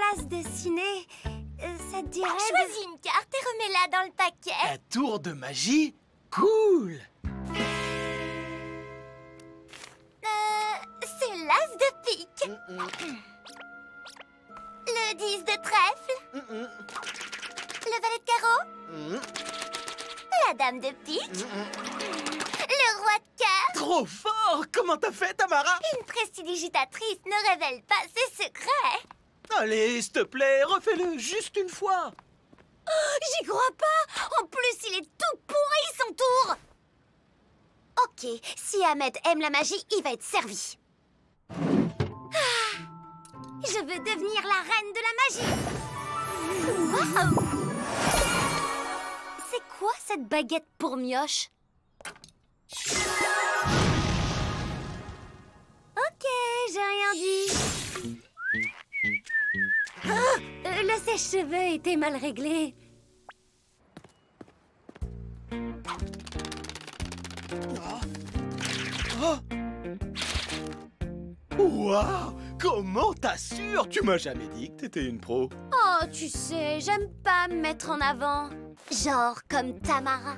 classe de ciné. Ça te dirait Choisis une carte et remets-la dans le paquet. Un tour de magie? Cool! C'est l'as de pique. Le 10 de trèfle. Le valet de carreau. La dame de pique. Le roi de cœur. Trop fort! Comment t'as fait, Tamara? Une prestidigitatrice ne révèle pas ses secrets. Allez, s'il te plaît, refais-le juste une fois. J'y crois pas. En plus, il est tout pourri son tour. Ok, si Ahmed aime la magie, il va être servi. Je veux devenir la reine de la magie. Waouh! C'est quoi cette baguette pour mioche? Ok, j'ai rien dit. Le sèche-cheveux était mal réglé. Waouh! Comment t'assures? Tu m'as jamais dit que t'étais une pro. Oh, tu sais, j'aime pas me mettre en avant. Genre comme Tamara.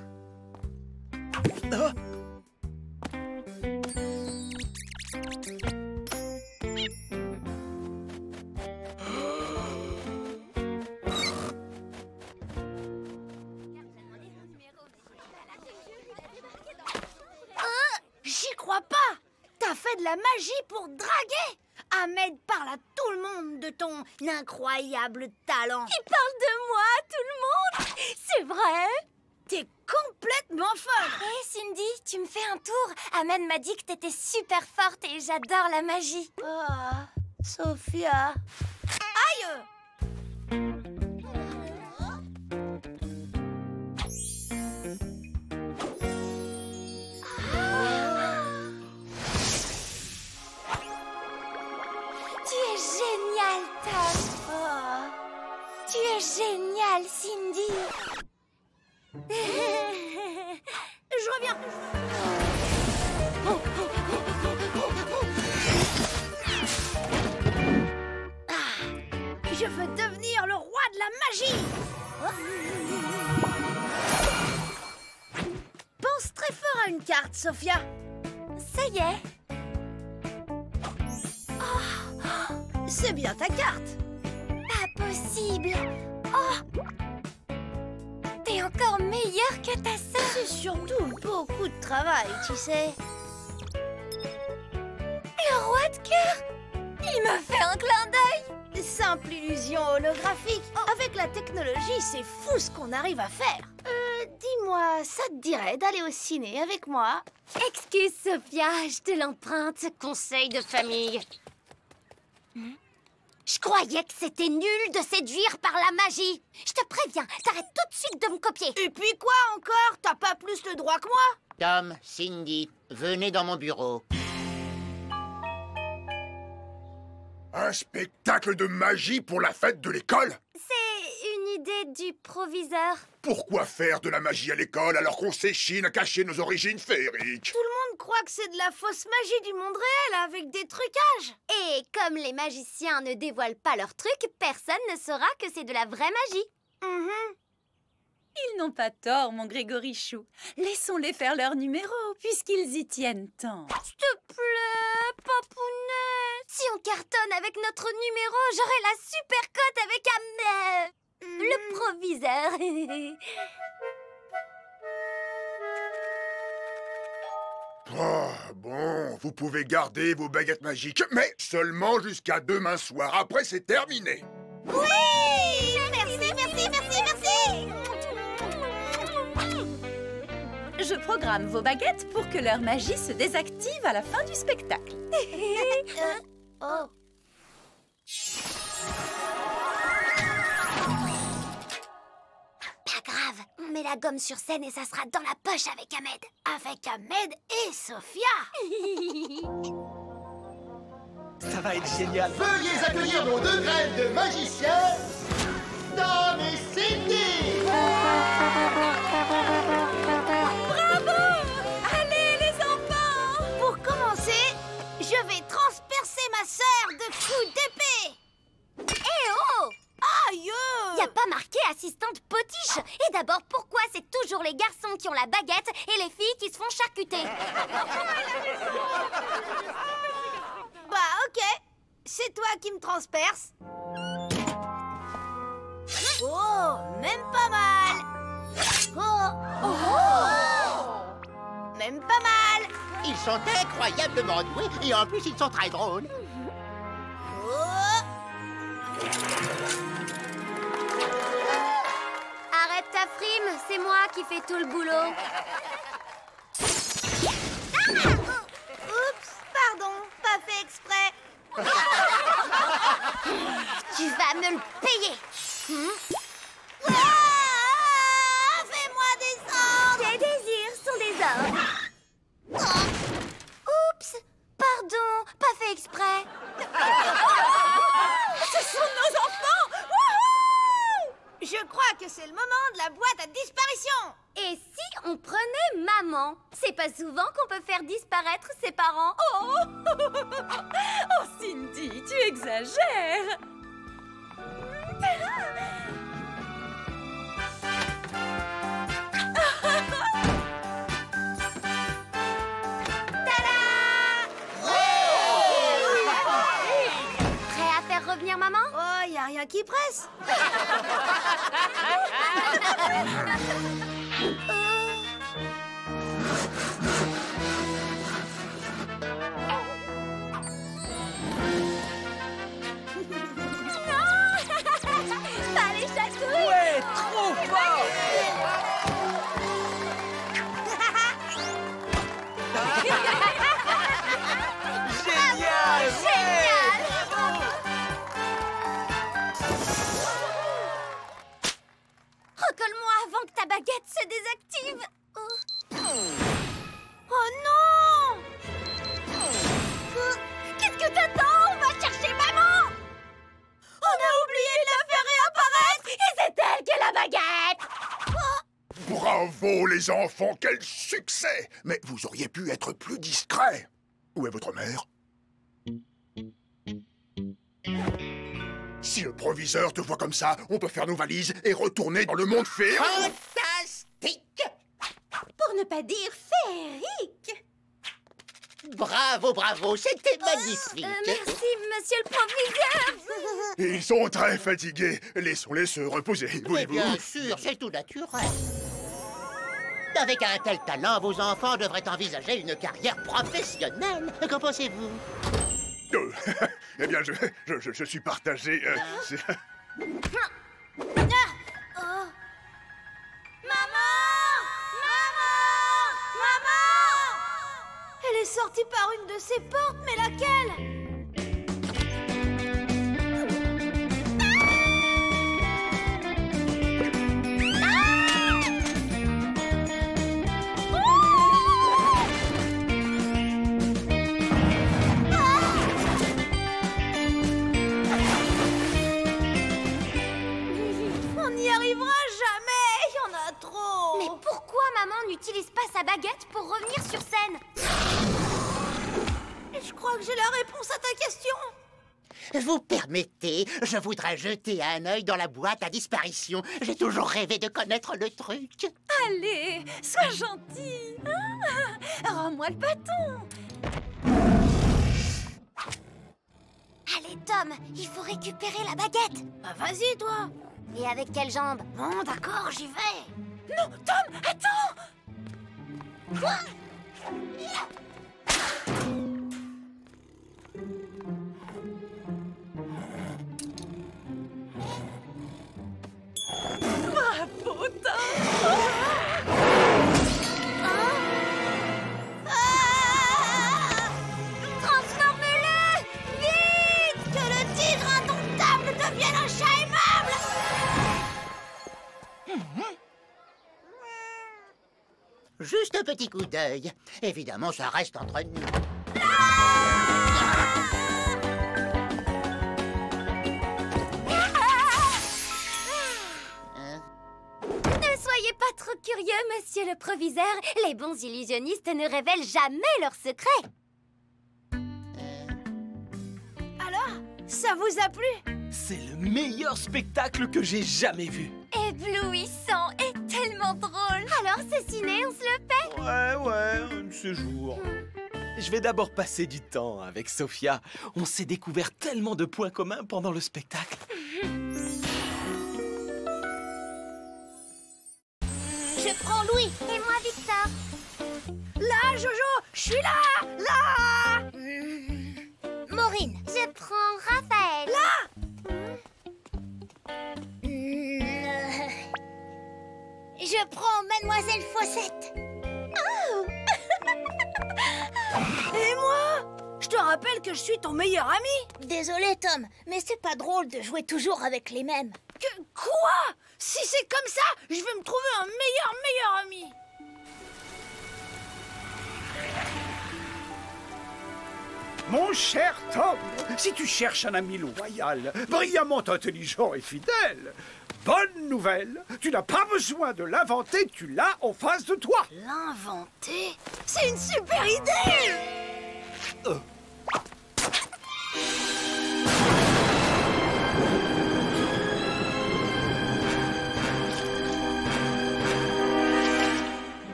Ah! J'y crois pas! T'as fait de la magie pour draguer! Ahmed parle à tout le monde de ton incroyable talent. Il parle de moi à tout le monde. C'est vrai? T'es complètement folle! Hé Cindy, tu me fais un tour. Ahmed m'a dit que t'étais super forte et j'adore la magie. Oh, Sophia. Aïe! Tu es génial, Tom. Tu es génial, Cindy. Je reviens! Je veux devenir le roi de la magie! Pense très fort à une carte, Sophia. Ça y est. C'est bien ta carte. Pas possible. Oh, t'es encore meilleure que ta sœur. C'est surtout beaucoup de travail, tu sais. Le roi de cœur. Il m'a fait un clin d'œil. Simple illusion holographique. Avec la technologie, c'est fou ce qu'on arrive à faire. Dis-moi, ça te dirait d'aller au ciné avec moi? Excuse, Sophia, je te l'emprunte. Conseil de famille. Je croyais que c'était nul de séduire par la magie. Je te préviens, t'arrêtes tout de suite de me copier. Et puis quoi encore? T'as pas plus le droit que moi? Tom, Cindy, venez dans mon bureau. Un spectacle de magie pour la fête de l'école? C'est une idée du proviseur. Pourquoi faire de la magie à l'école alors qu'on s'échine à cacher nos origines féeriques? Tout le monde croit que c'est de la fausse magie du monde réel avec des trucages. Et comme les magiciens ne dévoilent pas leurs trucs, personne ne saura que c'est de la vraie magie. Ils n'ont pas tort, mon Grégory Chou. Laissons-les faire leur numéro, puisqu'ils y tiennent tant. S'il te plaît, papounet. Si on cartonne avec notre numéro, j'aurai la super cote avec le proviseur. Oh, bon, vous pouvez garder vos baguettes magiques, mais seulement jusqu'à demain soir. Après, c'est terminé. Oui! Merci, merci, merci, merci! Je programme vos baguettes pour que leur magie se désactive à la fin du spectacle. Oh. Pas grave, on met la gomme sur scène et ça sera dans la poche avec Ahmed. Avec Ahmed et Sophia. Ça va être génial. Veuillez accueillir nos deux graines de magiciens, Tom et Cindy. Bravo! Allez, les enfants! Pour commencer, je vais transpercer ma sœur de coups d'épée. Eh oh! pourquoi c'est toujours les garçons qui ont la baguette et les filles qui se font charcuter. Bah, ok. C'est toi qui me transperce. Oh, même pas mal. Même pas mal. Ils sont incroyablement doués et en plus ils sont très drôles. Arrête ta frime, c'est moi qui fais tout le boulot. Oups, pardon, pas fait exprès. Tu vas me le payer. Fais-moi descendre. Tes désirs sont des ordres. Oups, pardon, pas fait exprès. Ce sont nos enfants. Wouhou! Je crois que c'est le moment de la boîte à disparition. Et si on prenait maman? C'est pas souvent qu'on peut faire disparaître ses parents. Oh, oh Cindy, tu exagères. Prêt à faire revenir maman? Oh, y a rien qui presse. Pas les chatouilles! Ouais, trop fort! Génial! Génial! Recolle-moi avant que ta baguette se désactive. Oh non! Qu'est-ce que t'attends? On va chercher maman! On a oublié de la faire réapparaître. Et c'est elle qui a la baguette! Bravo les enfants, quel succès! Mais vous auriez pu être plus discret. Où est votre mère? Si le proviseur te voit comme ça, on peut faire nos valises et retourner dans le monde féerique. Fantastique! Pour ne pas dire féerique. Bravo, bravo, c'était magnifique. Merci, monsieur le proviseur! Ils sont très fatigués. Laissons-les se reposer, Mais voulez-vous? bien sûr, c'est tout naturel. Avec un tel talent, vos enfants devraient envisager une carrière professionnelle. Qu'en pensez-vous? Eh bien, je suis partagé. Elle est sortie par une de ces portes, mais laquelle? On n'y arrivera jamais. Il y en a trop. Mais pourquoi maman n'utilise pas sa baguette pour revenir sur scène? Je crois que j'ai la réponse à ta question. Vous permettez, je voudrais jeter un œil dans la boîte à disparition. J'ai toujours rêvé de connaître le truc. Allez, sois gentil. Ah, rends-moi le bâton. Allez, Tom, il faut récupérer la baguette. Bah vas-y, toi. Et avec quelle jambe? Bon, d'accord, j'y vais. Non, Tom, attends. Bravo, Tom. Transforme-le! Vite! Que le tigre indomptable devienne un chat aimable. Juste un petit coup d'œil. Évidemment, ça reste entre nous. Ne soyez pas trop curieux, monsieur le proviseur. Les bons illusionnistes ne révèlent jamais leurs secrets. Alors, ça vous a plu? C'est le meilleur spectacle que j'ai jamais vu. Éblouissant et tellement drôle. Alors, c'est ciné, on se le fait? Ouais, un de ces jours. Je vais d'abord passer du temps avec Sophia. On s'est découvert tellement de points communs pendant le spectacle. Je prends Louis. Et moi, Victor. Là, Jojo, je suis là. Là. Maureen. Je prends Raphaël. Là. Je prends Mademoiselle Fossette. Oh. Et moi? Je te rappelle que je suis ton meilleur ami. Désolé, Tom, mais c'est pas drôle de jouer toujours avec les mêmes. Quoi? Si c'est comme ça, je vais me trouver un meilleur ami. Mon cher Tom, si tu cherches un ami loyal, brillamment intelligent et fidèle, bonne nouvelle, tu n'as pas besoin de l'inventer, tu l'as en face de toi. L'inventer? C'est une super idée!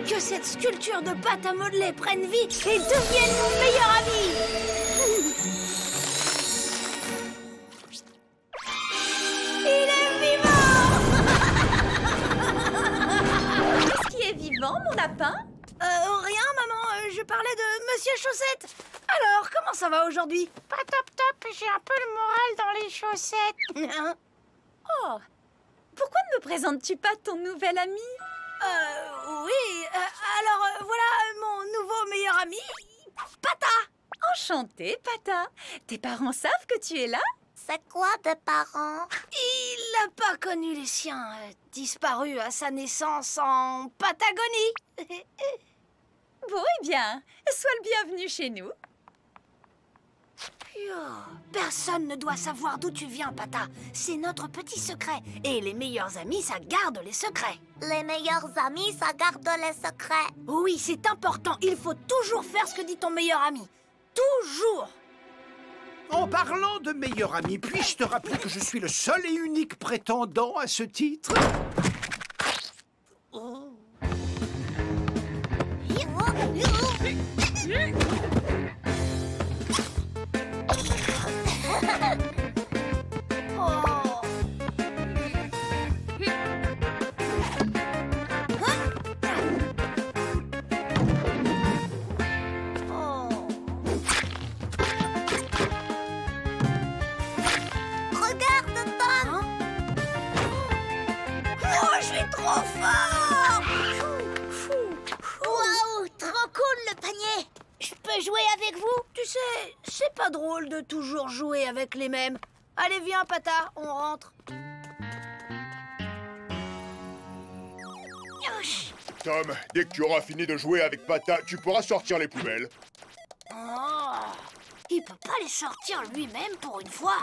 Que cette sculpture de pâte à modeler prenne vie et devienne mon meilleur ami! Il est vivant! Qu'est-ce qui est vivant, mon lapin? Rien, maman. Je parlais de Monsieur Chaussette. Alors, comment ça va aujourd'hui? Pas top top, j'ai un peu le moral dans les chaussettes. Oh, pourquoi ne me présentes-tu pas ton nouvel ami? Oui. Alors, voilà mon nouveau meilleur ami, Pata. Enchantée, Pata. Tes parents savent que tu es là? C'est quoi des parents? Il n'a pas connu les siens, disparu à sa naissance en Patagonie. Bon, eh bien, sois le bienvenu chez nous. Personne ne doit savoir d'où tu viens, Pata. C'est notre petit secret. Et les meilleurs amis, ça garde les secrets. Les meilleurs amis, ça garde les secrets. Oui, c'est important. Il faut toujours faire ce que dit ton meilleur ami. Toujours. En parlant de meilleur ami, puis-je te rappeler que je suis le seul et unique prétendant à ce titre? Trop fort! Waouh, trop cool le panier! Je peux jouer avec vous? Tu sais, c'est pas drôle de toujours jouer avec les mêmes. Allez, viens, Pata, on rentre. Tom, dès que tu auras fini de jouer avec Pata, tu pourras sortir les poubelles. Oh, il peut pas les sortir lui-même pour une fois.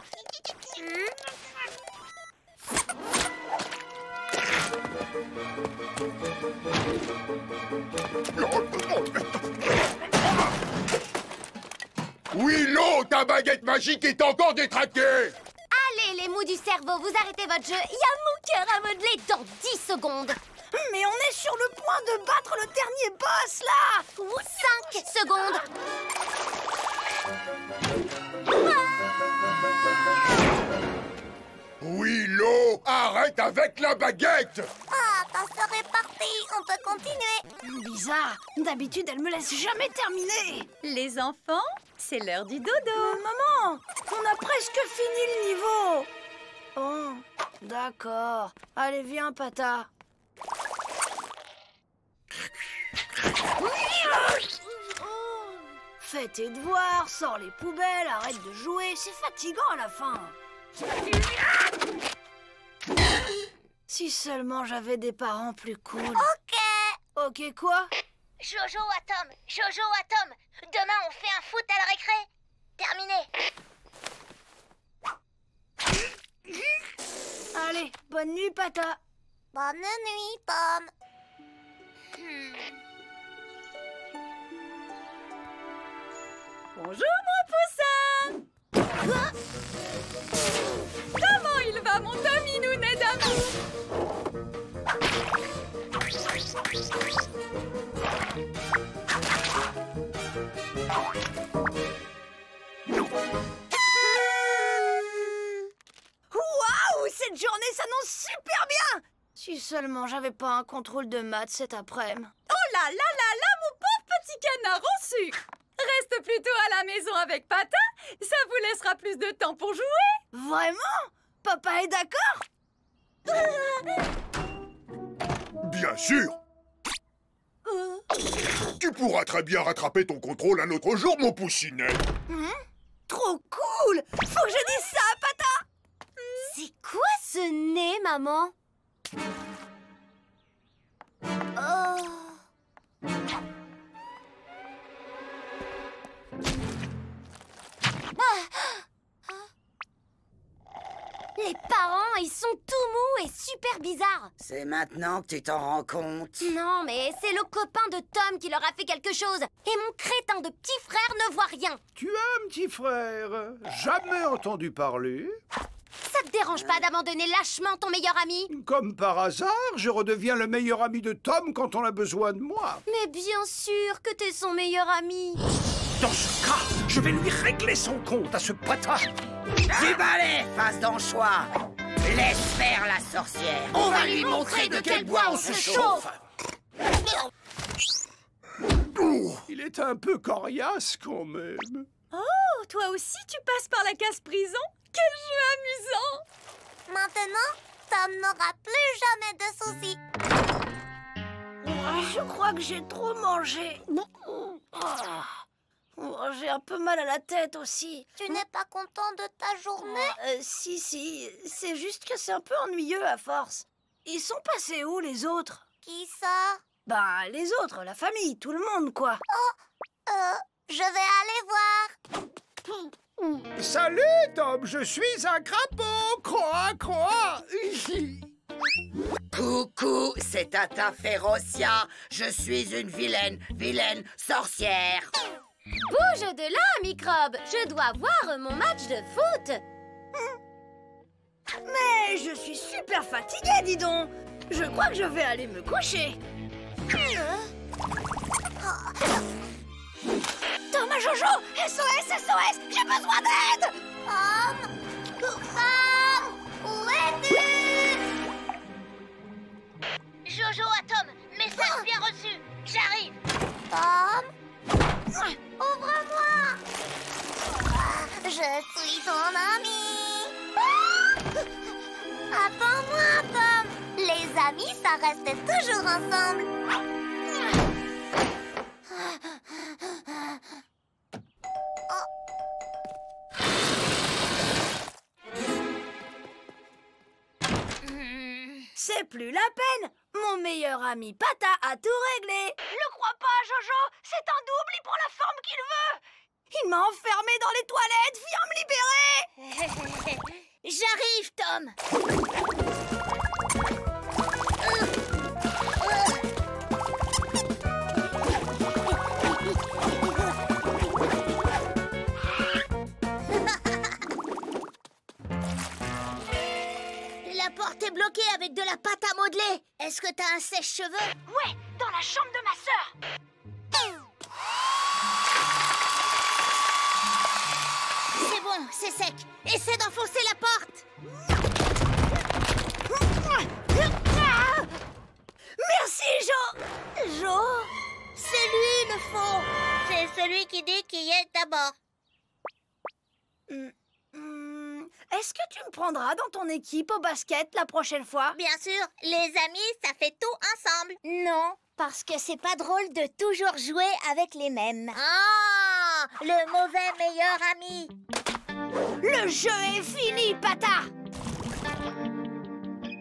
Willow, ta baguette magique est encore détraquée! Allez, les mous du cerveau, vous arrêtez votre jeu. Il y a mon cœur à modeler dans 10 secondes. Mais on est sur le point de battre le dernier boss, là! 5 secondes. Willow, arrête avec la baguette! Ah, ta sœur est partie, on peut continuer. Bizarre, d'habitude elle me laisse jamais terminer. Les enfants, c'est l'heure du dodo. Maman, on a presque fini le niveau. Oh, d'accord. Allez, viens, Pata. Fais tes devoirs, sors les poubelles, arrête de jouer, c'est fatigant à la fin. Si seulement j'avais des parents plus cool. Ok. Ok quoi? Jojo à Tom, Jojo à Tom. Demain on fait un foot à la récré. Terminé. Allez, bonne nuit, Pata. Bonne nuit, Tom. Bonjour, mon poussin. Comment il il va, mon demi-nounet d'amour? Waouh, cette journée s'annonce super bien! Si seulement j'avais pas un contrôle de maths cet après-midi. Oh là là là là, mon pauvre petit canard en sucre! Reste plutôt à la maison avec Pata, ça vous laissera plus de temps pour jouer. Vraiment? Papa est d'accord? Bien sûr. Tu pourras très bien rattraper ton contrôle un autre jour, mon poussinet. Trop cool! Faut que je dise ça à Pata! C'est quoi ce nez, maman? Oh. Les parents, ils sont tout mous et super bizarres. C'est maintenant que tu t'en rends compte. Non, mais c'est le copain de Tom qui leur a fait quelque chose. Et mon crétin de petit frère ne voit rien. Tu as un petit frère? Jamais entendu parler. Ça te dérange pas d'abandonner lâchement ton meilleur ami? Comme par hasard, je redeviens le meilleur ami de Tom quand on a besoin de moi. Mais bien sûr que t'es son meilleur ami. Dans ce cas, je vais lui régler son compte à ce Pata. Du balai, face d'anchois. Laisse faire la sorcière. On va lui montrer de quel bois on se chauffe. Il est un peu coriace quand même. Oh, toi aussi tu passes par la case-prison? Quel jeu amusant! Maintenant, Tom n'aura plus jamais de soucis. Je crois que j'ai trop mangé. J'ai un peu mal à la tête aussi. Tu n'es pas content de ta journée? Si. C'est juste que c'est un peu ennuyeux à force. Ils sont passés où, les autres? Qui ça? Ben, les autres, la famille, tout le monde, quoi. Je vais aller voir. Salut, Tom, je suis un crapaud. Croix, croix. Coucou, c'est Tata Férocia. Je suis une vilaine sorcière. Bouge de là, microbe. Je dois voir mon match de foot. Mais je suis super fatiguée, dis donc. Je crois que je vais aller me coucher. Thomas, Jojo, SOS, j'ai besoin d'aide. Tom, où es-tu? Jojo à Tom, message bien reçu. J'arrive. Tom, ouvre-moi. Je suis ton ami. Attends-moi, Tom. Les amis, ça reste toujours ensemble. C'est plus la peine. Mon meilleur ami Pata a tout réglé. Le crois pas, Jojo. C'est un double, il prend la forme qu'il veut. Il m'a enfermé dans les toilettes. Viens me libérer. J'arrive, Tom. La porte est bloquée avec de la pâte à modeler. Est-ce que t'as un sèche-cheveux? Ouais, dans la chambre de ma sœur. C'est bon, c'est sec. Essaie d'enfoncer la porte. Merci, Jo. C'est lui le faux. C'est celui qui dit qui est d'abord. Est-ce que tu me prendras dans ton équipe au basket la prochaine fois? Bien sûr, les amis, ça fait tout ensemble. Non, parce que c'est pas drôle de toujours jouer avec les mêmes. Ah, le mauvais meilleur ami. Le jeu est fini, Pata.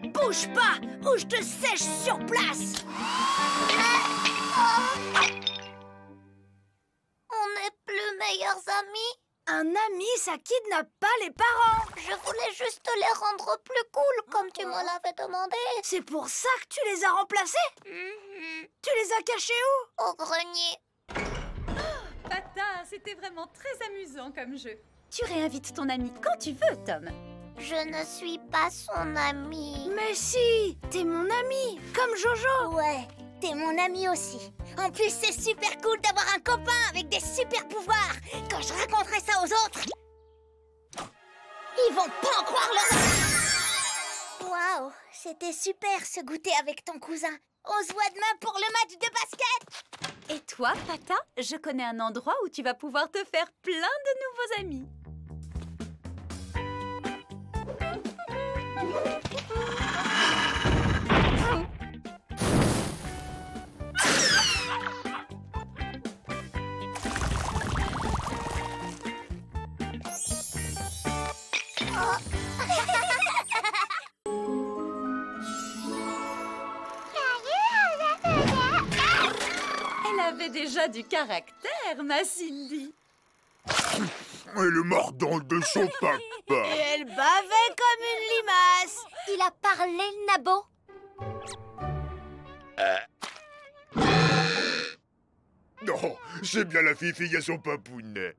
Bouge pas ou je te sèche sur place. On n'est plus meilleurs amis. Un ami, ça kidnappe pas les parents. Je voulais juste les rendre plus cool, comme tu me l'avais demandé. C'est pour ça que tu les as remplacés? Tu les as cachés où? Au grenier. Pata, c'était vraiment très amusant comme jeu. Tu réinvites ton ami quand tu veux, Tom. Je ne suis pas son amie. Mais si, t'es mon ami, comme Jojo. Ouais, t'es mon ami aussi. En plus, c'est super cool d'avoir un copain avec des super pouvoirs. Quand je raconterai ça aux autres, ils vont pas en croire leur... Waouh, c'était super ce goûter avec ton cousin. On se voit demain pour le match de basket. Et toi, Pata, je connais un endroit où tu vas pouvoir te faire plein de nouveaux amis. Elle avait déjà du caractère, ma Cindy. Et le mordant de son papa. Et elle bavait comme une limace. Il a parlé, le nabo. Non, c'est bien la fille à son papounet.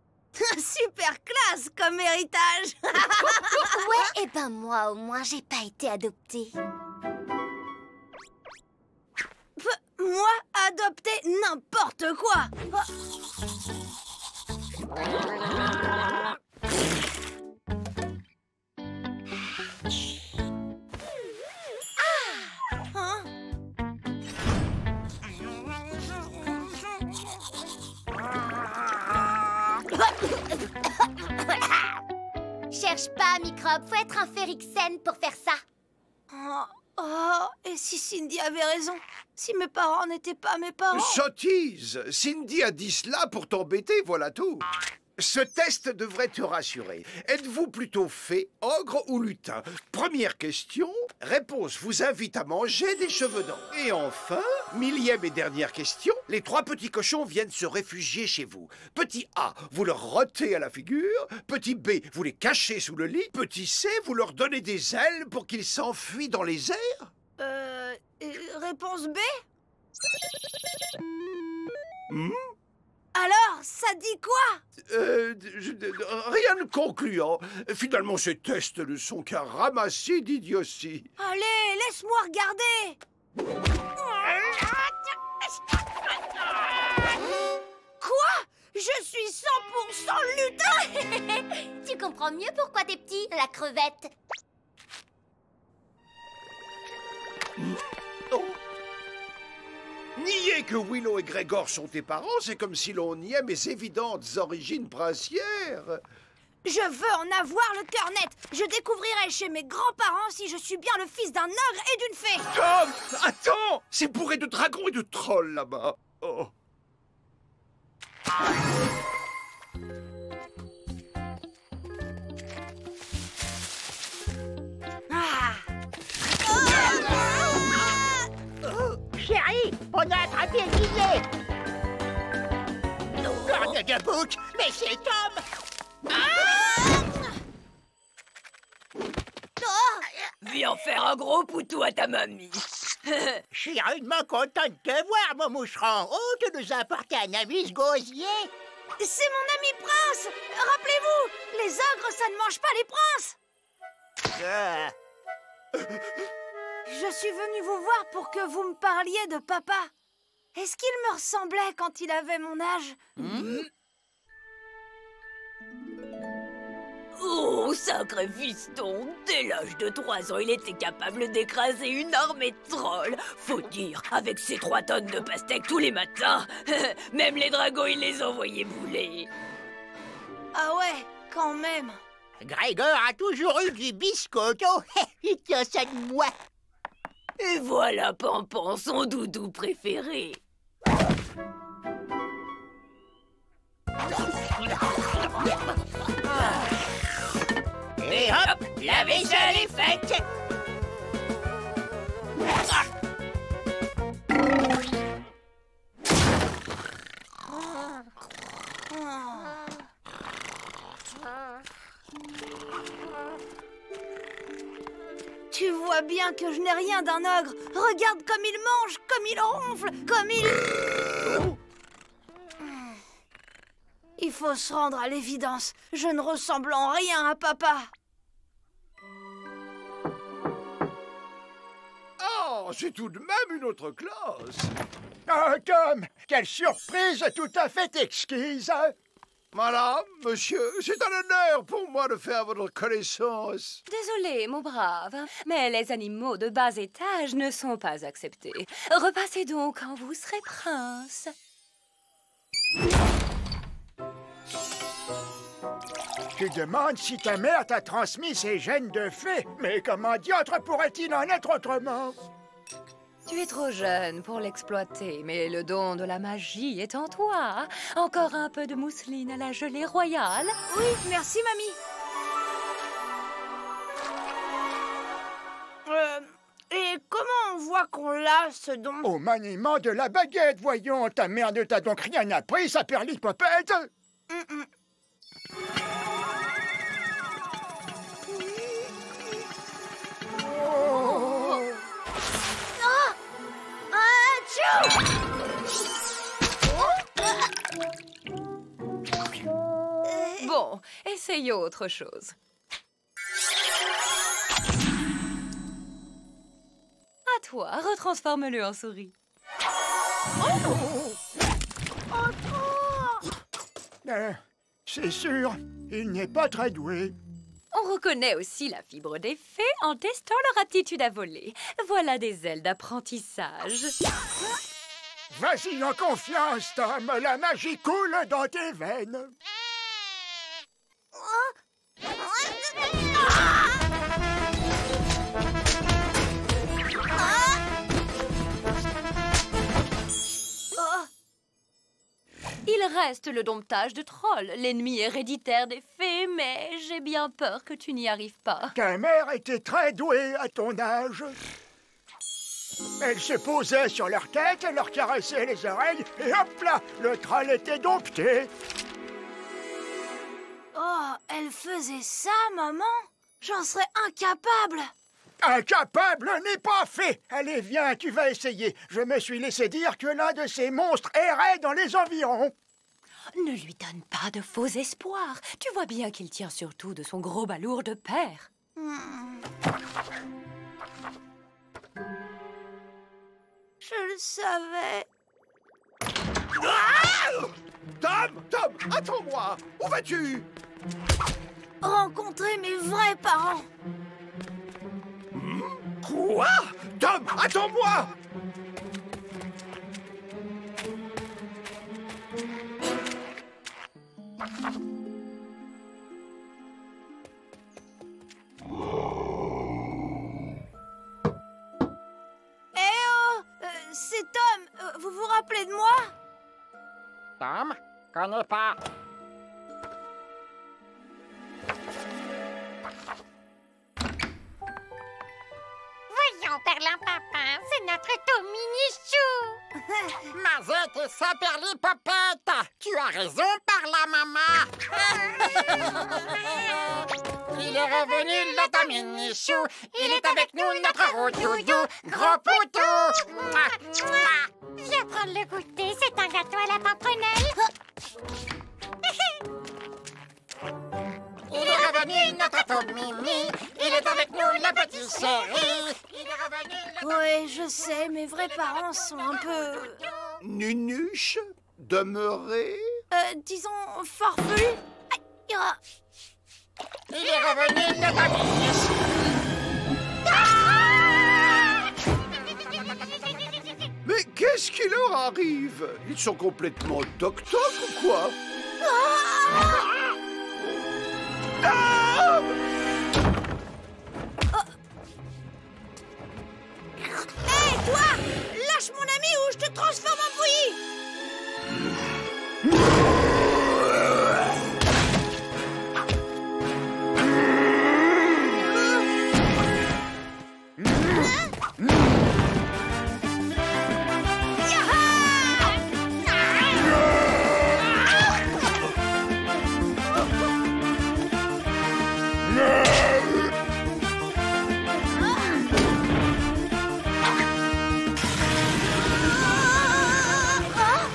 Super classe comme héritage. Ouais, et ben moi, au moins, j'ai pas été adoptée. Moi, adopter n'importe quoi. Hein? Cherche pas, microbe, faut être un Férixène pour faire ça. Oh, et si Cindy avait raison? Si mes parents n'étaient pas mes parents? Sottise! Cindy a dit cela pour t'embêter, voilà tout. Ce test devrait te rassurer. Êtes-vous plutôt fée, ogre ou lutin? Première question, réponse vous invite à manger des cheveux d'or. Et enfin, millième et dernière question, les 3 petits cochons viennent se réfugier chez vous. Petit A, vous leur rottez à la figure. Petit B, vous les cachez sous le lit. Petit C, vous leur donnez des ailes pour qu'ils s'enfuient dans les airs. Réponse B? Alors, ça dit quoi? Rien de concluant. Finalement, ces tests ne sont qu'un ramassis d'idioties. Allez, laisse-moi regarder. Quoi? Je suis 100% lutin. Tu comprends mieux pourquoi t'es petit, la crevette. Oh. Nier que Willow et Grégor sont tes parents, c'est comme si l'on niait mes évidentes origines princières. Je veux en avoir le cœur net. Je découvrirai chez mes grands-parents si je suis bien le fils d'un ogre et d'une fée. Tom, attends! C'est bourré de dragons et de trolls là-bas. Oh. Chérie, on a attrapé le gilet. Corne de bouc, mais c'est Tom. Viens faire un gros poutou à ta mamie. Je suis rudement content de te voir, mon moucheron. Oh, tu nous as apporté un ami, ce gosier. C'est mon ami Prince. Rappelez-vous, les ogres, ça ne mange pas les princes. Je suis venue vous voir pour que vous me parliez de papa. Est-ce qu'il me ressemblait quand il avait mon âge? Oh, sacré fiston! Dès l'âge de 3 ans, il était capable d'écraser une armée de trolls. Faut dire, avec ses 3 tonnes de pastèques tous les matins, même les dragons, il les envoyait bouler. Ah ouais, quand même. Grégor a toujours eu du biscotto. Il tient ça de moi. Et voilà Pampan, son doudou préféré. Et hop, la vaisselle est faite. Tu vois bien que je n'ai rien d'un ogre. Regarde comme il mange, comme il ronfle, comme il... Il faut se rendre à l'évidence. Je ne ressemble en rien à papa. c'est tout de même une autre classe. Oh, Tom, quelle surprise tout à fait exquise. Madame, monsieur, c'est un honneur pour moi de faire votre connaissance. Désolé, mon brave, mais les animaux de bas étage ne sont pas acceptés. Repassez donc quand vous serez prince. Tu demandes si ta mère t'a transmis ses gènes de fée. Mais comment diantre pourrait-il en être autrement? Tu es trop jeune pour l'exploiter, mais le don de la magie est en toi. Encore un peu de mousseline à la gelée royale? Oui, merci, mamie. Et comment on voit qu'on l'a, ce don? Au maniement de la baguette, voyons. Ta mère ne t'a donc rien appris, sa perlipopette? Bon, essayons autre chose. À toi, retransforme-le en souris. C'est sûr, il n'est pas très doué. On reconnaît aussi la fibre des fées en testant leur aptitude à voler. Voilà des ailes d'apprentissage. Vas-y en confiance, Tom. La magie coule dans tes veines. Il reste le domptage de trolls, l'ennemi héréditaire des fées, mais j'ai bien peur que tu n'y arrives pas. Ta mère était très douée à ton âge. Elle se posait sur leur tête, leur caressait les oreilles, et hop là, le troll était dompté. Oh, elle faisait ça, maman? J'en serais incapable. Incapable n'est pas fait. Allez, viens, tu vas essayer. Je me suis laissé dire que l'un de ces monstres errait dans les environs. Ne lui donne pas de faux espoirs. Tu vois bien qu'il tient surtout de son gros balourd de père. Je le savais. Tom, attends-moi. Où vas-tu? Rencontrer mes vrais parents. Quoi? Tom, attends-moi! C'est Tom. Vous vous rappelez de moi? Tom? Connais pas. Voyons, Perlimpinpin, c'est notre Tominichou. Mazette et sa perlipopette. Tu as raison, par la maman. Il est revenu, le Tominichou. Il est avec nous, notre Roudoudou. Gros poutou. Viens prendre le goûter, c'est un gâteau à la pamprenelle. Il est revenu, notre Tomini. Il est avec nous, le petit chéri. Il est revenu, le... Oui, je sais, mes vrais parents sont un peu... Nunuche? Demeuré? Disons, farfelu. Il est revenu, le Tominichou. Mais qu'est-ce qui leur arrive? Ils sont complètement toc-toc ou quoi? Hé, toi! Lâche mon ami ou je te transforme en bouillie!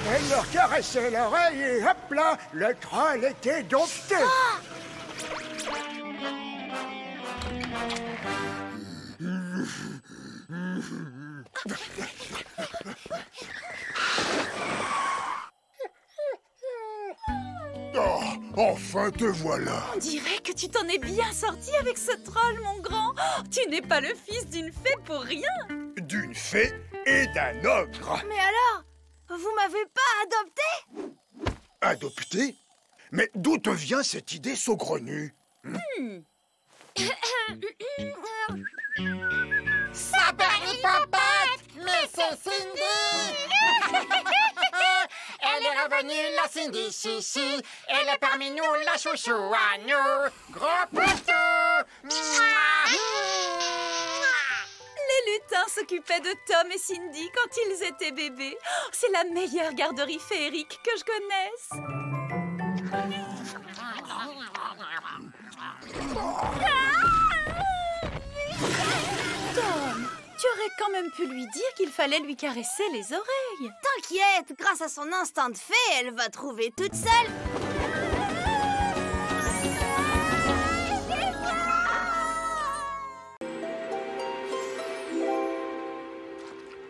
Elle leur caressait l'oreille et hop là, le troll était dompté. Oh, enfin te voilà. On dirait que tu t'en es bien sorti avec ce troll, mon grand. Oh, tu n'es pas le fils d'une fée pour rien. D'une fée et d'un ogre. Mais alors, vous m'avez pas adopté? Adopté? Mais d'où te vient cette idée saugrenue? Sabari Popote, mais c'est Cindy. Elle est revenue, la Cindy Chichi. Elle est parmi nous, la chouchou à nous. Gros poutou. Les lutins s'occupaient de Tom et Cindy quand ils étaient bébés. Oh, c'est la meilleure garderie féerique que je connaisse. Tom, tu aurais quand même pu lui dire qu'il fallait lui caresser les oreilles. T'inquiète, grâce à son instinct de fée, elle va trouver toute seule.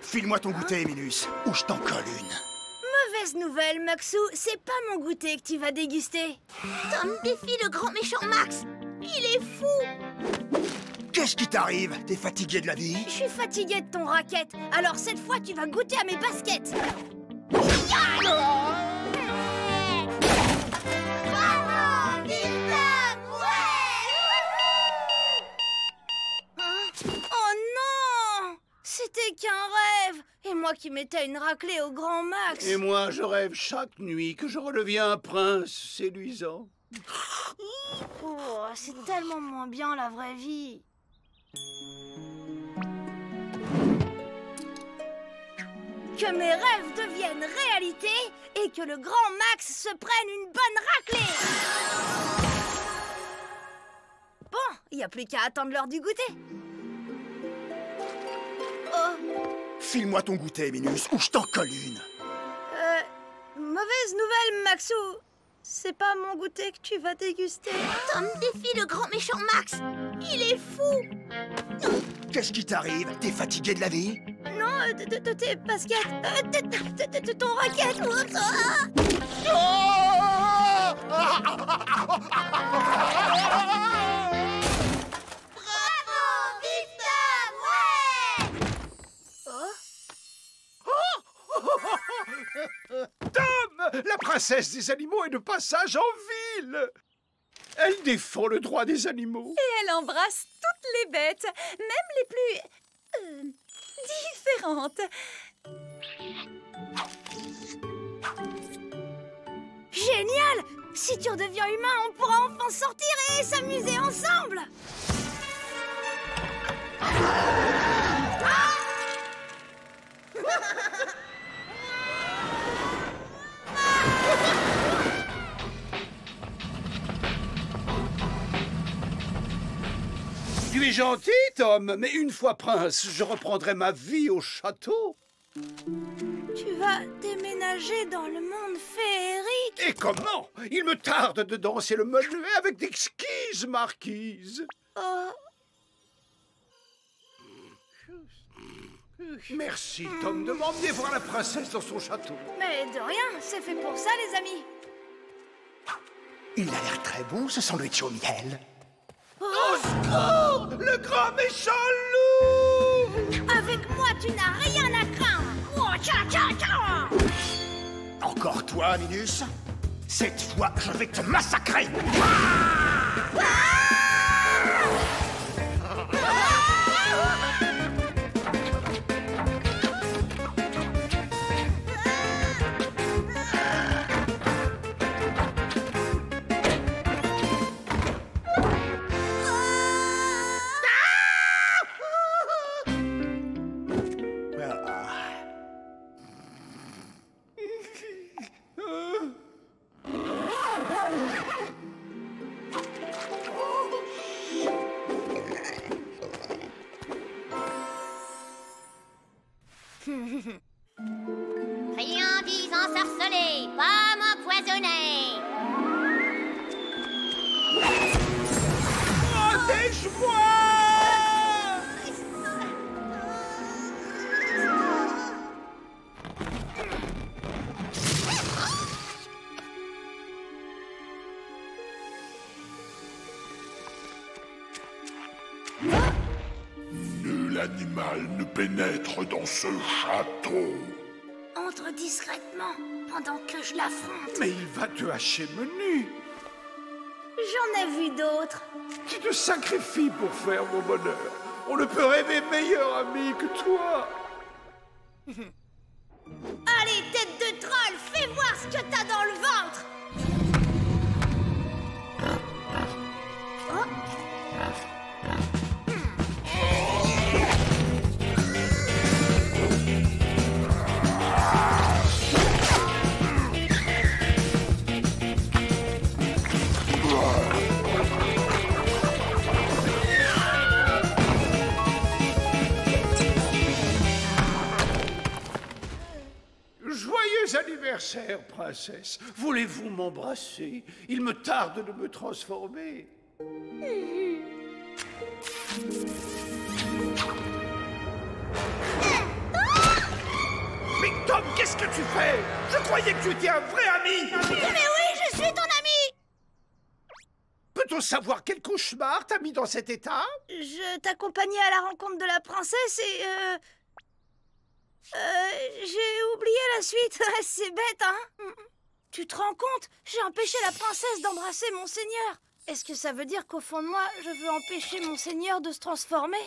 File-moi ton goûter, Minus, ou je t'en colle une. Mauvaise nouvelle, Maxou, c'est pas mon goûter que tu vas déguster. Tom défie le grand méchant Max. Il est fou. Qu'est-ce qui t'arrive? T'es fatigué de la vie? Je suis fatiguée de ton racket, alors cette fois tu vas goûter à mes baskets. Oh non! C'était qu'un rêve! Et moi qui mettais une raclée au grand Max! Et moi, je rêve chaque nuit que je redeviens un prince séduisant. Oh, c'est tellement moins bien la vraie vie. Que mes rêves deviennent réalité et que le grand Max se prenne une bonne raclée. Bon, il n'y a plus qu'à attendre l'heure du goûter. Oh, File-moi ton goûter, Minus, ou je t'en colle une. mauvaise nouvelle, Maxou. C'est pas mon goûter que tu vas déguster. Tom défie le grand méchant Max. Il est fou. Qu'est-ce qui t'arrive? T'es fatigué de la vie? Non, de tes baskets, de ton racket. Bravo, vive Tom, ouais. Tom, la princesse des animaux est de passage en ville. Elle défend le droit des animaux. Et elle embrasse toutes les bêtes, même les plus... différentes. Génial! Si tu redeviens humain, on pourra enfin sortir et s'amuser ensemble. Tu es gentil, Tom, mais une fois prince, je reprendrai ma vie au château. Tu vas déménager dans le monde féerique. Et comment? Il me tarde de danser le menuet avec d'exquises marquises. Oh. Merci, Tom, de m'emmener voir la princesse dans son château. Mais de rien, c'est fait pour ça, les amis. Il a l'air très bon, ce sandwich au miel. Au secours! Le grand méchant loup! Avec moi, tu n'as rien à craindre. Oh, tcha, tcha, tcha. Encore toi, Minus? Cette fois, je vais te massacrer. Friandise ensorcelée, pomme empoisonnée. Protège-moi! animal ne pénètre dans ce château. Entre discrètement, pendant que je l'affronte. Mais il va te hacher menu. J'en ai vu d'autres. Tu te sacrifies pour faire mon bonheur. On ne peut rêver meilleur ami que toi. Allez, tête de troll, fais voir ce que t'as dans le ventre. Joyeux anniversaire, princesse. Voulez-vous m'embrasser? Il me tarde de me transformer. Mais Tom, qu'est-ce que tu fais? Je croyais que tu étais un vrai ami. Mais oui, je suis ton ami. Peut-on savoir quel cauchemar t'a mis dans cet état? Je t'accompagnais à la rencontre de la princesse et... j'ai oublié la suite. C'est bête, hein? Tu te rends compte? J'ai empêché la princesse d'embrasser mon seigneur. Est-ce que ça veut dire qu'au fond de moi, je veux empêcher mon seigneur de se transformer?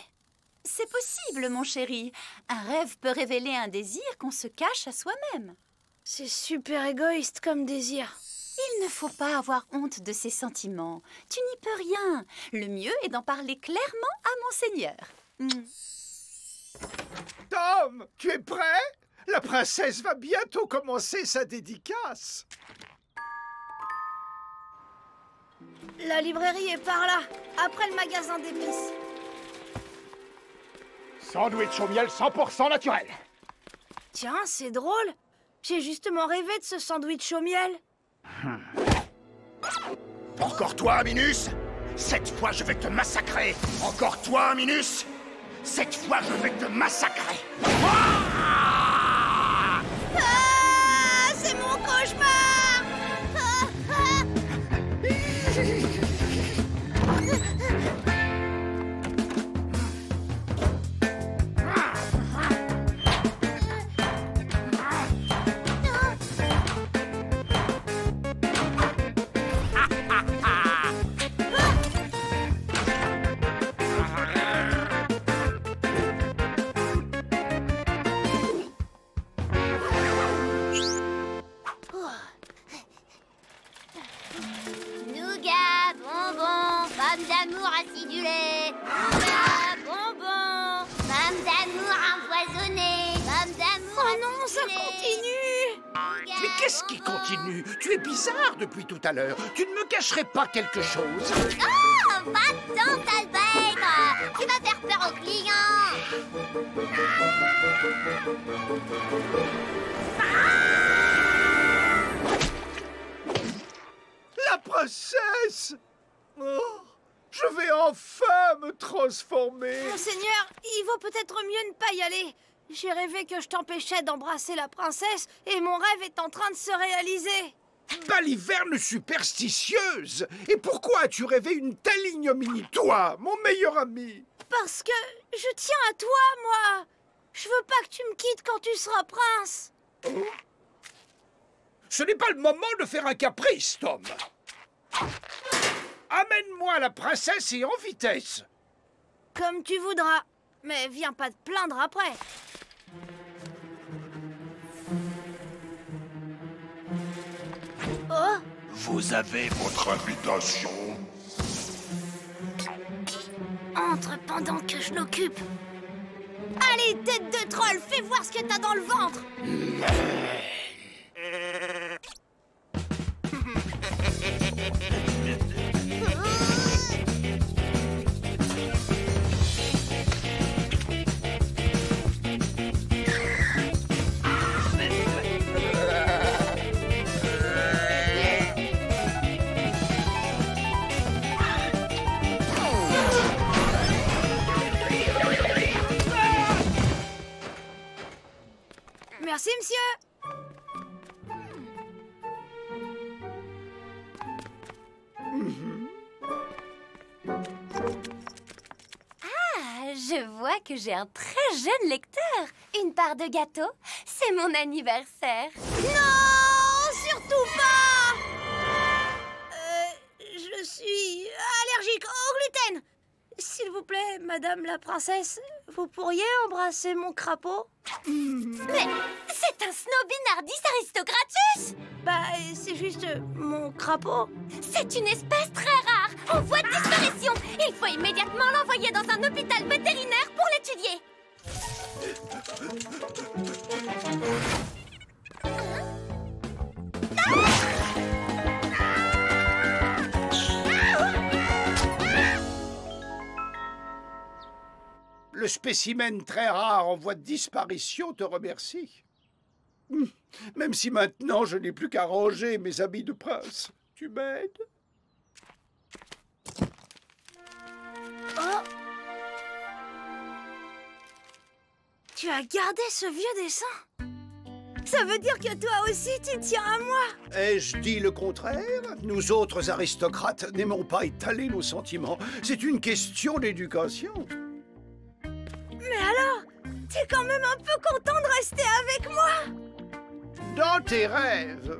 C'est possible, mon chéri. Un rêve peut révéler un désir qu'on se cache à soi-même. C'est super égoïste comme désir. Il ne faut pas avoir honte de ses sentiments. Tu n'y peux rien. Le mieux est d'en parler clairement à mon seigneur. Tom, tu es prêt? La princesse va bientôt commencer sa dédicace. La librairie est par là, après le magasin d'épices. Sandwich au miel 100% naturel. Tiens, c'est drôle. J'ai justement rêvé de ce sandwich au miel. Encore toi, Minus? Cette fois, je vais te massacrer. Encore toi, Minus? Cette fois, je vais te massacrer. Ah, c'est mon cauchemar. Nougat, bonbon, femme d'amour acidulée. Nougat, bonbon, femme d'amour empoisonnée. Femme d'amour Oh non, ça continue. Mais qu'est-ce qui continue? Tu es bizarre depuis tout à l'heure. Tu ne me cacherais pas quelque chose? Oh, va-t'en, Salbègre. Tu vas faire peur aux clients. La princesse! Oh, je vais enfin me transformer. Monseigneur, il vaut peut-être mieux ne pas y aller. J'ai rêvé que je t'empêchais d'embrasser la princesse et mon rêve est en train de se réaliser. Baliverne superstitieuse! Et pourquoi as-tu rêvé une telle ignominie, toi, mon meilleur ami? Parce que je tiens à toi, moi. Je veux pas que tu me quittes quand tu seras prince. Oh. Ce n'est pas le moment de faire un caprice, Tom. Amène-moi la princesse et en vitesse. Comme tu voudras. Mais viens pas te plaindre après. Oh! Vous avez votre invitation. Entre pendant que je l'occupe. Allez, tête de troll, fais voir ce que t'as dans le ventre. Merci, monsieur. Ah, Je vois que j'ai un très jeune lecteur. Une part de gâteau, c'est mon anniversaire. Non, surtout pas. Je suis allergique au gluten. S'il vous plaît, madame la princesse, vous pourriez embrasser mon crapaud? Mais c'est un Snobinardis aristocratus! Bah, c'est juste mon crapaud. C'est une espèce très rare, en voie de disparition. Il faut immédiatement l'envoyer dans un hôpital vétérinaire pour l'étudier. Le spécimen très rare en voie de disparition te remercie. Même si maintenant je n'ai plus qu'à ranger mes habits de prince. Tu m'aides? Oh. Tu as gardé ce vieux dessin? Ça veut dire que toi aussi tu tiens à moi? Ai-je dit le contraire? Nous autres aristocrates n'aimons pas étaler nos sentiments. C'est une question d'éducation. Mais alors, t'es quand même un peu content de rester avec moi? Dans tes rêves.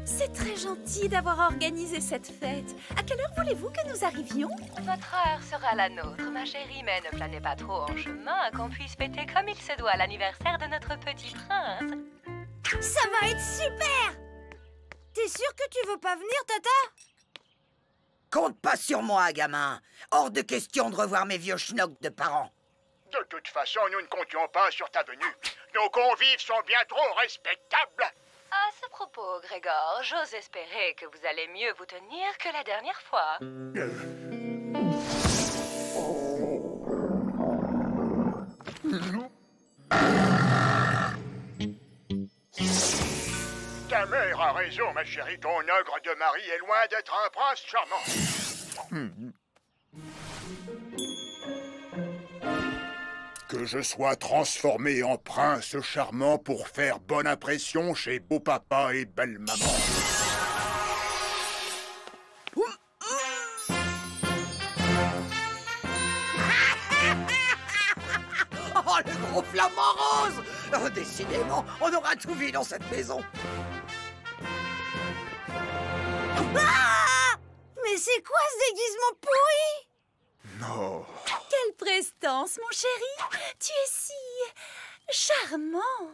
C'est très gentil d'avoir organisé cette fête. À quelle heure voulez-vous que nous arrivions? Votre heure sera la nôtre, ma chérie, mais ne planez pas trop en chemin, qu'on puisse fêter comme il se doit l'anniversaire de notre petit prince. Ça va être super! T'es sûr que tu veux pas venir, Tata? Compte pas sur moi, gamin. Hors de question de revoir mes vieux schnocks de parents. De toute façon, nous ne comptions pas sur ta venue. Nos convives sont bien trop respectables. À ce propos, Grégor, j'ose espérer que vous allez mieux vous tenir que la dernière fois. Ta mère a raison, ma chérie. Ton ogre de mari est loin d'être un prince charmant. Que je sois transformé en prince charmant pour faire bonne impression chez beau papa et belle maman. Oh, le gros flamant rose! Oh, décidément, on aura tout vu dans cette maison. Ah! Mais c'est quoi ce déguisement pourri? Non. Quelle prestance, mon chéri! Tu es si charmant!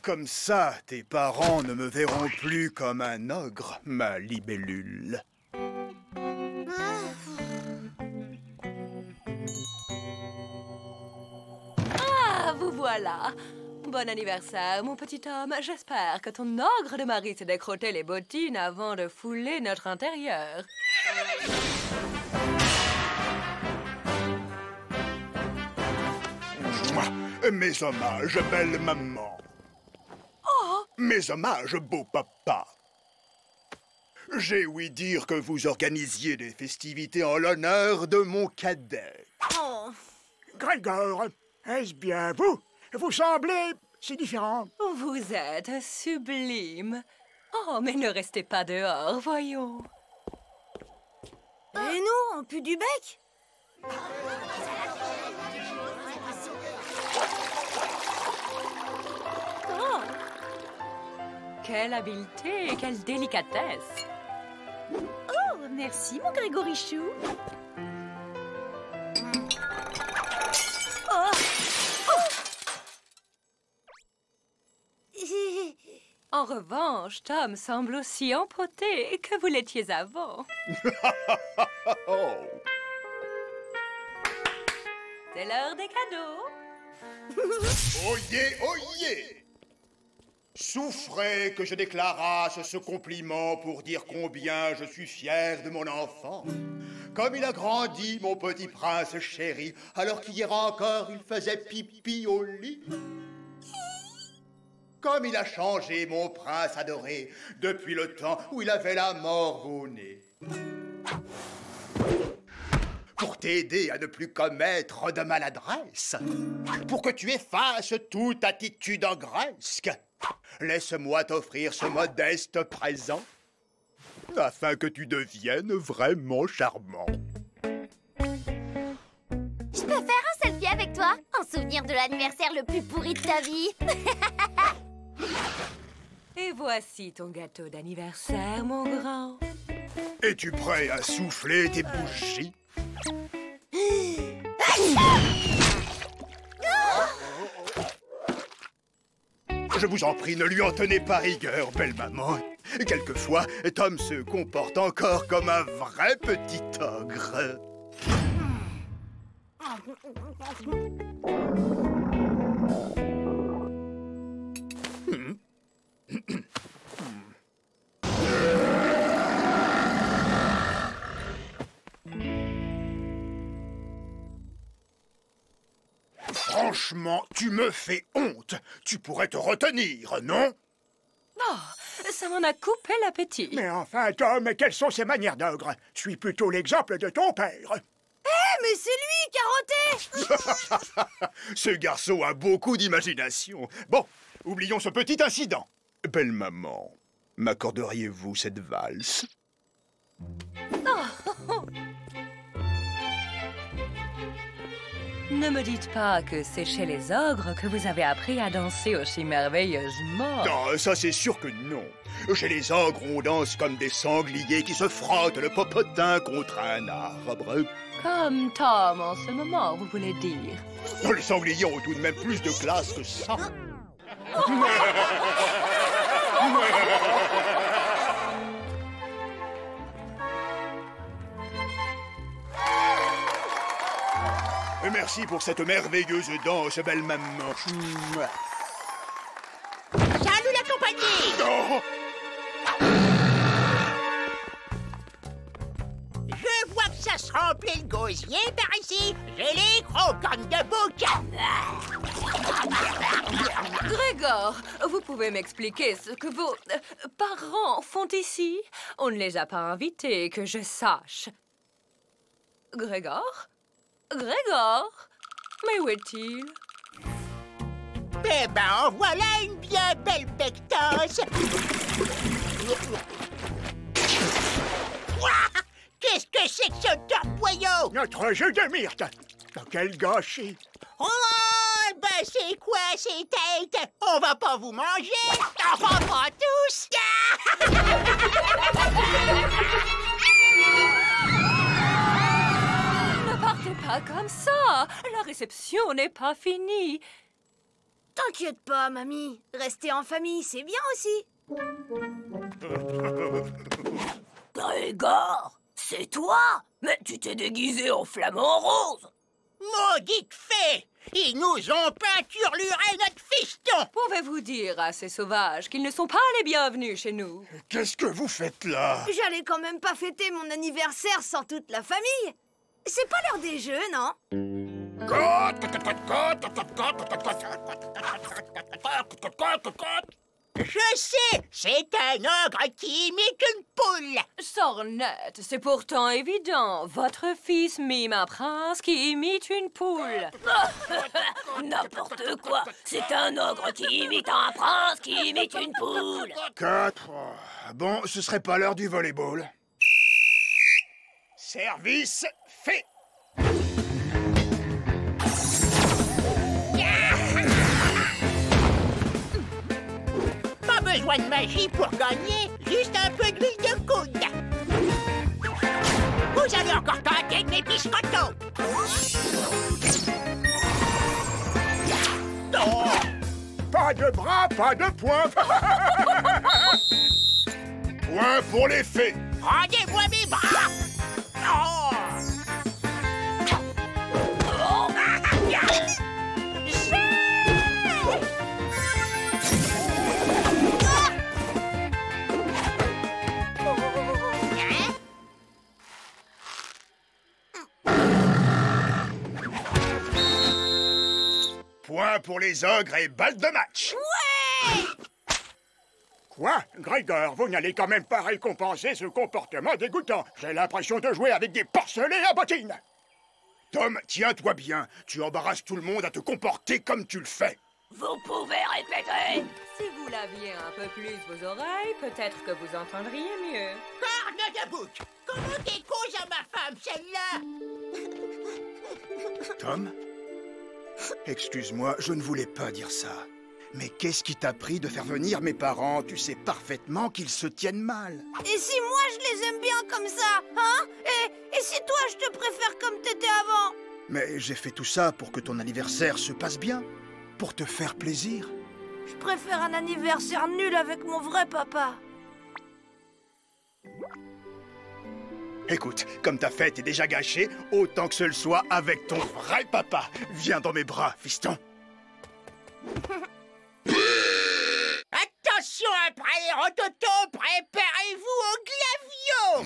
Comme ça, tes parents ne me verront plus comme un ogre, ma libellule. Ah, vous voilà! Bon anniversaire, mon petit homme. J'espère que ton ogre de mari s'est décrotté les bottines avant de fouler notre intérieur. Mes hommages, belle maman. Oh! Mes hommages, beau papa. J'ai ouï dire que vous organisiez des festivités en l'honneur de mon cadet. Oh! Grégor, est-ce bien vous? Vous semblez si différent. Vous êtes sublime. Oh, mais ne restez pas dehors, voyons. Et nous, on pue du bec? Oh! Quelle habileté et quelle délicatesse! Oh, merci, mon Grégorichou. Oh! En revanche, Tom semble aussi empoté que vous l'étiez avant. Oh. C'est l'heure des cadeaux. Oyez, oyez! Souffrez que je déclarasse ce compliment pour dire combien je suis fier de mon enfant. Comme il a grandi, mon petit prince chéri, alors qu'hier encore il faisait pipi au lit. Comme il a changé, mon prince adoré, depuis le temps où il avait la mort au nez. Pour t'aider à ne plus commettre de maladresse, pour que tu effaces toute attitude engresque, Laisse-moi t'offrir ce modeste présent, afin que tu deviennes vraiment charmant. Je peux faire un selfie avec toi, en souvenir de l'anniversaire le plus pourri de ta vie. Et voici ton gâteau d'anniversaire, mon grand. Es-tu prêt à souffler tes bougies? Je vous en prie, ne lui en tenez pas rigueur, belle maman. Quelquefois, Tom se comporte encore comme un vrai petit ogre. Franchement, tu me fais honte. Tu pourrais te retenir, non? Oh, ça m'en a coupé l'appétit. Mais enfin, Tom, quelles sont ces manières d'ogre? Suis plutôt l'exemple de ton père. Mais c'est lui, Carotté! Ce garçon a beaucoup d'imagination. Bon, oublions ce petit incident. Belle maman, m'accorderiez-vous cette valse? Ne me dites pas que c'est chez les ogres que vous avez appris à danser aussi merveilleusement. Non, ça c'est sûr que non. Chez les ogres, on danse comme des sangliers qui se frottent le popotin contre un arbre. Comme Tom en ce moment, vous voulez dire. Les sangliers ont tout de même plus de classe que ça. Merci pour cette merveilleuse danse, belle maman. Salut la compagnie! Oh! Je vois que ça se remplit le gosier par ici. J'ai les croquantes de boucan. Grégor, vous pouvez m'expliquer ce que vos parents font ici? On ne les a pas invités, que je sache. Grégor? Grégor? Mais où est-il? Eh ben, en voilà une bien belle pectose. Qu'est-ce que c'est que ce torboyau? Notre jeu de myrte. Quel gâchis. Oh, ben c'est quoi ces têtes? On va pas vous manger? Enfin, pas tous! Ne partez pas comme ça. La réception n'est pas finie. T'inquiète pas, mamie. Rester en famille, c'est bien aussi. Grégor, c'est toi? Mais tu t'es déguisé en flamant rose. Maudite fée! Ils nous ont peinturluré notre fiston! Pouvez-vous dire à ces sauvages qu'ils ne sont pas les bienvenus chez nous? Qu'est-ce que vous faites là? J'allais quand même pas fêter mon anniversaire sans toute la famille. C'est pas l'heure des jeux, non? Je sais, c'est un ogre qui imite une poule. Sornette, c'est pourtant évident. Votre fils mime un prince qui imite une poule. N'importe quoi. C'est un ogre qui imite un prince qui imite une poule. 4. Bon, ce serait pas l'heure du volleyball. Service fait. Pas besoin de magie pour gagner, juste un peu d'huile de coude. Vous allez encore tenter de mes biscottos. Oh, pas de bras, pas de poing. Point pour les fées. Rendez-moi mes bras. Oh. Point pour les ogres et balle de match. Ouais! Quoi? Grégor, vous n'allez quand même pas récompenser ce comportement dégoûtant. J'ai l'impression de jouer avec des porcelets à bottines. Tom, tiens-toi bien. Tu embarrasses tout le monde à te comporter comme tu le fais. Vous pouvez répéter? Si vous vous laviez un peu plus vos oreilles, peut-être que vous entendriez mieux. Corne de bouc! Comment t'es cause à ma femme, celle-là? Tom? Excuse-moi, je ne voulais pas dire ça. Mais qu'est-ce qui t'a pris de faire venir mes parents? Tu sais parfaitement qu'ils se tiennent mal. Et si moi je les aime bien comme ça, hein? Et si toi je te préfère comme t'étais avant? Mais j'ai fait tout ça pour que ton anniversaire se passe bien. Pour te faire plaisir. Je préfère un anniversaire nul avec mon vrai papa. Écoute, comme ta fête est déjà gâchée, autant que ce le soit avec ton vrai papa. Viens dans mes bras, fiston. Attention après les rototos, préparez-vous au glavio!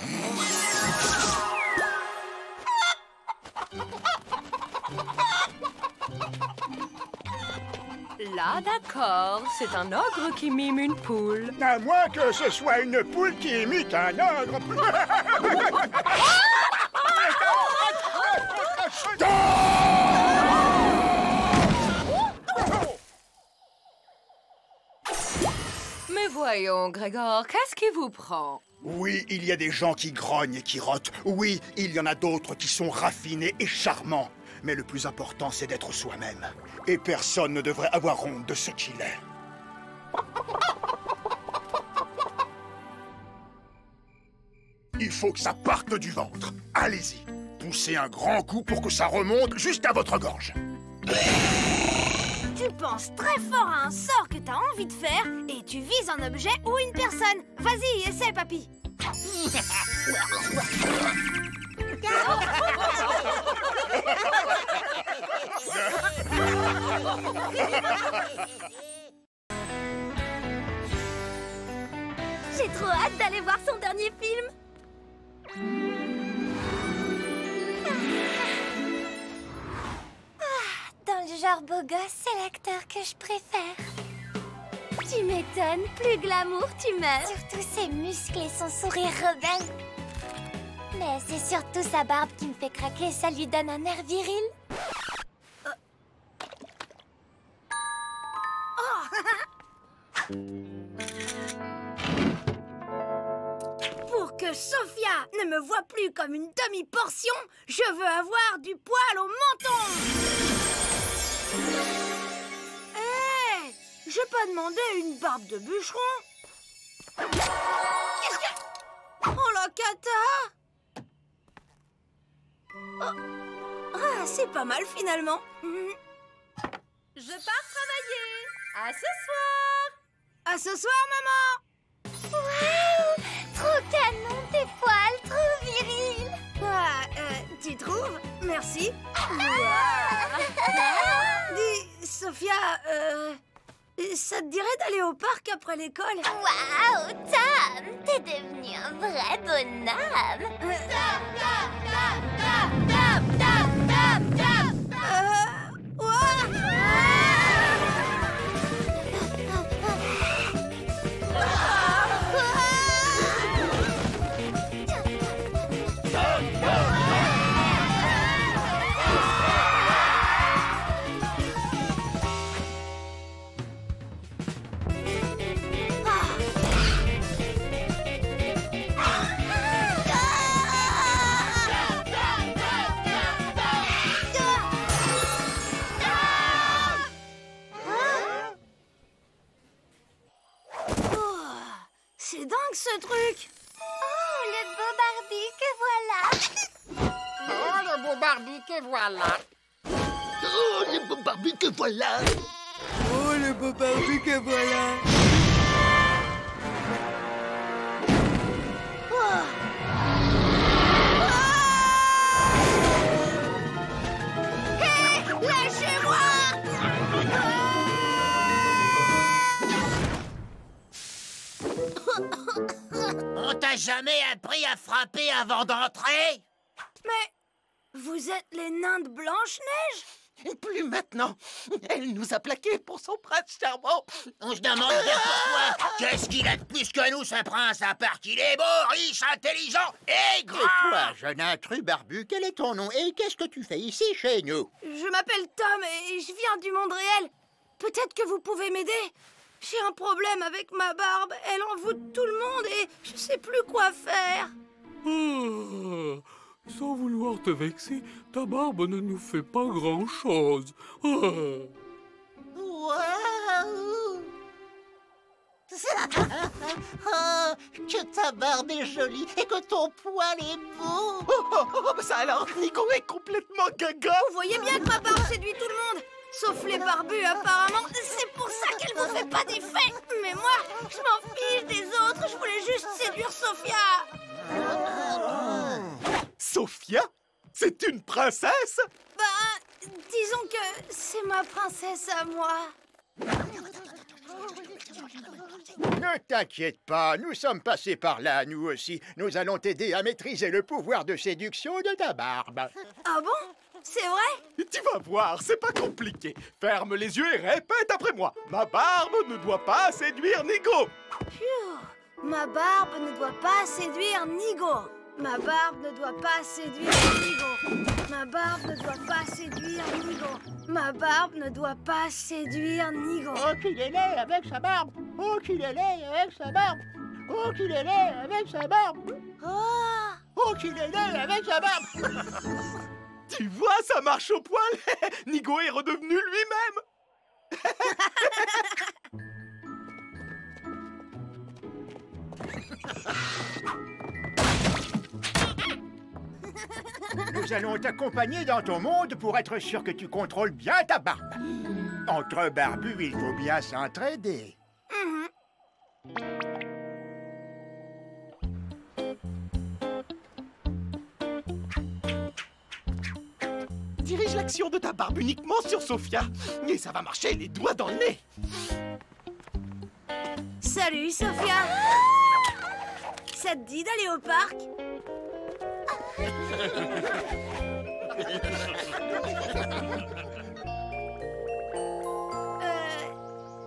Là, d'accord, c'est un ogre qui mime une poule. À moins que ce soit une poule qui imite un ogre. Mais voyons, Grégor, qu'est-ce qui vous prend? Oui, il y a des gens qui grognent et qui rotent. Oui, il y en a d'autres qui sont raffinés et charmants. Mais le plus important, c'est d'être soi-même. Et personne ne devrait avoir honte de ce qu'il est. Il faut que ça parte du ventre. Allez-y. Poussez un grand coup pour que ça remonte juste à votre gorge. Tu penses très fort à un sort que t'as envie de faire et tu vises un objet ou une personne. Vas-y, essaie, papy. J'ai trop hâte d'aller voir son dernier film. Dans le genre beau gosse, c'est l'acteur que je préfère. Tu m'étonnes, plus glamour, tu meurs. Surtout ses muscles et son sourire rebelle. Mais c'est surtout sa barbe qui me fait craquer, ça lui donne un air viril. Pour que Sophia ne me voie plus comme une demi-portion, je veux avoir du poil au menton. Hé, j'ai pas demandé une barbe de bûcheron. Qu'est-ce que... Oh la cata! Oh. Ah, c'est pas mal finalement. Je pars travailler. À ce soir. À ce soir, maman. Waouh! Trop canon, tes poils, trop viril. Ah, tu trouves? Merci. Dis, Sophia, ça te dirait d'aller au parc après l'école? Waouh, Tom, t'es devenu un vrai bonhomme. C'est dingue ce truc! Oh, le beau Barbie que voilà! Oh, le beau Barbie que voilà! Oh, le beau Barbie que voilà! Oh, le beau Barbie que voilà! Hé! Lâchez-moi! On t'a jamais appris à frapper avant d'entrer? Mais vous êtes les nains de Blanche-Neige? Plus maintenant. Elle nous a plaqués pour son prince charmant. On se demande bien pourquoi. Qu'est-ce qu'il a de plus que nous, ce prince, à part qu'il est beau, riche, intelligent et grand? Et toi, jeune intrus barbu, quel est ton nom et qu'est-ce que tu fais ici chez nous? Je m'appelle Tom et je viens du monde réel. Peut-être que vous pouvez m'aider. J'ai un problème avec ma barbe. Elle envoûte tout le monde et je sais plus quoi faire. Sans vouloir te vexer, ta barbe ne nous fait pas grand-chose. Waouh! Oh, que ta barbe est jolie et que ton poil est beau. Ça alors, Nico est complètement gaga. Vous voyez bien que ma barbe séduit tout le monde. Sauf les barbus, apparemment. C'est pour ça qu'elle vous fait pas d'effet. Mais moi, je m'en fiche des autres. Je voulais juste séduire Sophia. Sophia? C'est une princesse? Disons que c'est ma princesse à moi. Ne t'inquiète pas, nous sommes passés par là, nous aussi. Nous allons t'aider à maîtriser le pouvoir de séduction de ta barbe. Ah bon? C'est vrai? Tu vas voir, c'est pas compliqué. Ferme les yeux et répète après moi. Ma barbe ne doit pas séduire Nigo. Phew. Ma barbe ne doit pas séduire Nigo. Ma barbe ne doit pas séduire Nigo. Ma barbe ne doit pas séduire Nigo. Ma barbe ne doit pas séduire Nigo. Oh, qu'il est laid avec sa barbe. Oh, qu'il est laid avec sa barbe. Oh, qu'il est laid avec sa barbe. Oh, qu'il est laid avec sa barbe. Tu vois, ça marche au poil. Nigo est redevenu lui-même. Nous allons t'accompagner dans ton monde pour être sûr que tu contrôles bien ta barbe. Entre barbus, il faut bien s'entraider. Dirige l'action de ta barbe uniquement sur Sophia. Et ça va marcher les doigts dans le nez. Salut, Sophia. Ça te dit d'aller au parc?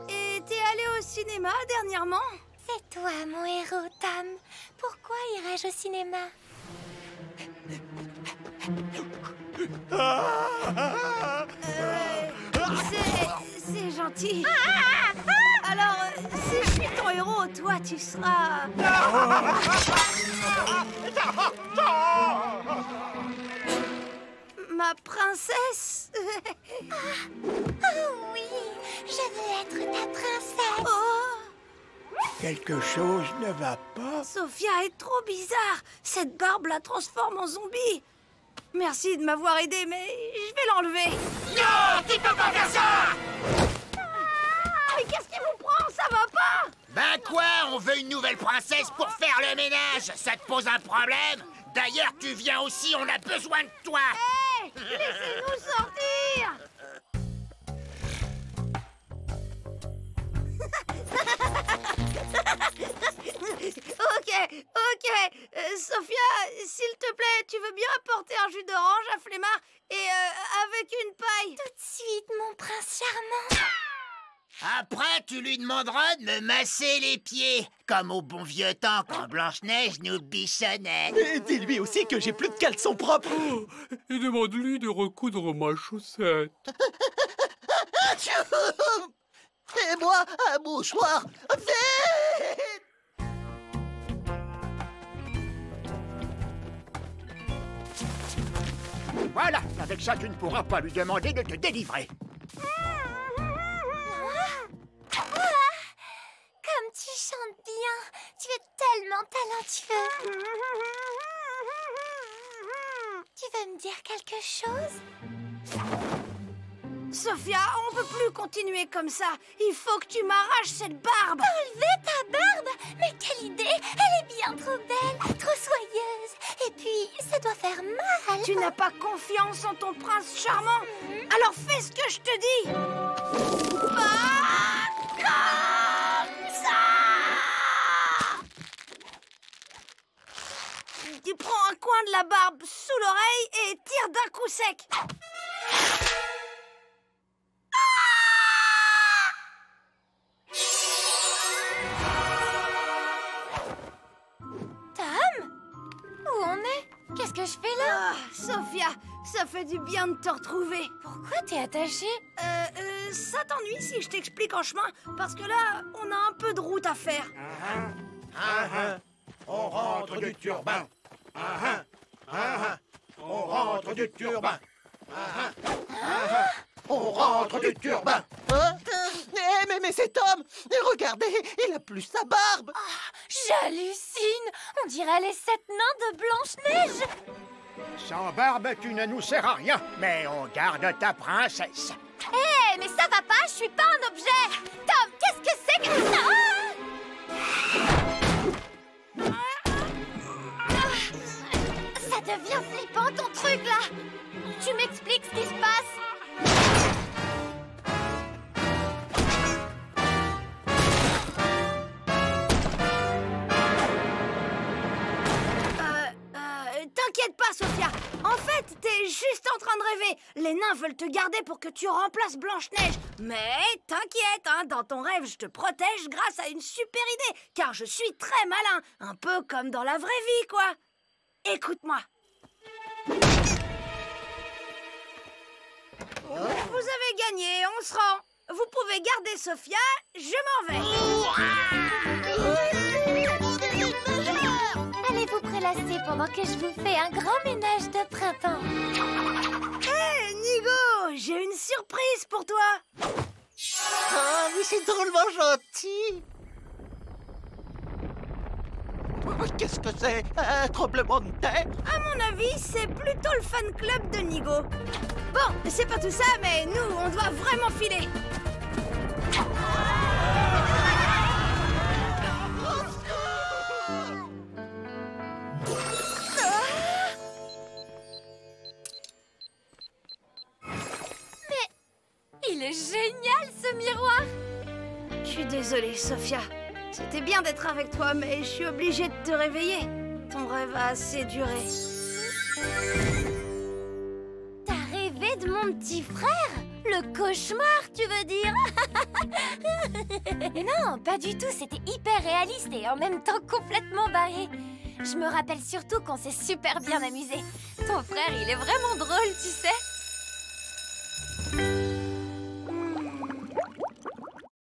Et t'es allé au cinéma dernièrement? C'est toi, mon héros, Tam. Pourquoi irais-je au cinéma? C'est gentil. Alors, si je suis ton héros, toi, tu seras... Ma princesse. Oh oui, je veux être ta princesse. Quelque chose ne va pas. Sophia est trop bizarre. Cette barbe la transforme en zombie. Merci de m'avoir aidé, mais je vais l'enlever. Non, tu peux pas faire ça! Mais qu'est-ce qui vous prend? Ça va pas? Ben quoi? On veut une nouvelle princesse pour faire le ménage. Ça te pose un problème? D'ailleurs, tu viens aussi, on a besoin de toi. Hé! Laissez-nous sortir! Ok. Sophia, s'il te plaît, tu veux bien apporter un jus d'orange à Flemmard et avec une paille? Tout de suite, mon prince charmant. Après, tu lui demanderas de me masser les pieds, comme au bon vieux temps quand Blanche-Neige nous bichonnait. Et dis-lui aussi que j'ai plus de caleçon propre. Et demande-lui de recoudre ma chaussette. Et moi, un mouchoir. Vite! Voilà, avec ça, tu ne pourras pas lui demander de te délivrer. Comme tu chantes bien, tu es tellement talentueux. Tu veux me dire quelque chose? Sophia, on peut plus continuer comme ça. Il faut que tu m'arraches cette barbe. Enlever ta barbe? Mais quelle idée! Elle est bien trop belle, trop soyeuse. Et puis, ça doit faire mal. Tu n'as pas confiance en ton prince charmant? Alors fais ce que je te dis. Pas comme ça! Tu prends un coin de la barbe sous l'oreille et tire d'un coup sec. Tom? Où on est? Qu'est-ce que que je fais là? Sophia, ça fait du bien de te retrouver. Pourquoi t'es attachée? Ça t'ennuie si je t'explique en chemin? Parce que là, on a un peu de route à faire. On rentre du turbin. On rentre du turbin. On rentre du turbin. Mais cet homme, regardez, il a plus sa barbe. J'hallucine! On dirait les 7 nains de Blanche-Neige! Sans barbe, tu ne nous sers à rien, mais on garde ta princesse. Hé, mais ça va pas, je suis pas un objet! Tom, qu'est-ce que c'est que ça? Ça devient flippant ton truc là! Tu m'expliques ce qui se passe? T'inquiète pas, Sophia. En fait, t'es juste en train de rêver. Les nains veulent te garder pour que tu remplaces Blanche-Neige. Mais t'inquiète, hein, dans ton rêve, je te protège grâce à une super idée. Car je suis très malin. Un peu comme dans la vraie vie, quoi. Écoute-moi. Vous avez gagné, on se rend. Vous pouvez garder Sophia, je m'en vais. Allez vous prélasser pendant que je vous fais un grand ménage de printemps. Hé, Nigo, j'ai une surprise pour toi. Ah, mais c'est drôlement gentil. Qu'est-ce que c'est? Un tremblement de terre? À mon avis, c'est plutôt le fan club de Nigo. Bon, c'est pas tout ça, mais nous, on doit vraiment filer. Il est génial, ce miroir! Je suis désolée, Sophia. C'était bien d'être avec toi, mais je suis obligée de te réveiller. Ton rêve a assez duré. T'as rêvé de mon petit frère? Le cauchemar, tu veux dire? Non, pas du tout. C'était hyper réaliste et en même temps complètement barré. Je me rappelle surtout qu'on s'est super bien amusé. Ton frère, il est vraiment drôle, tu sais.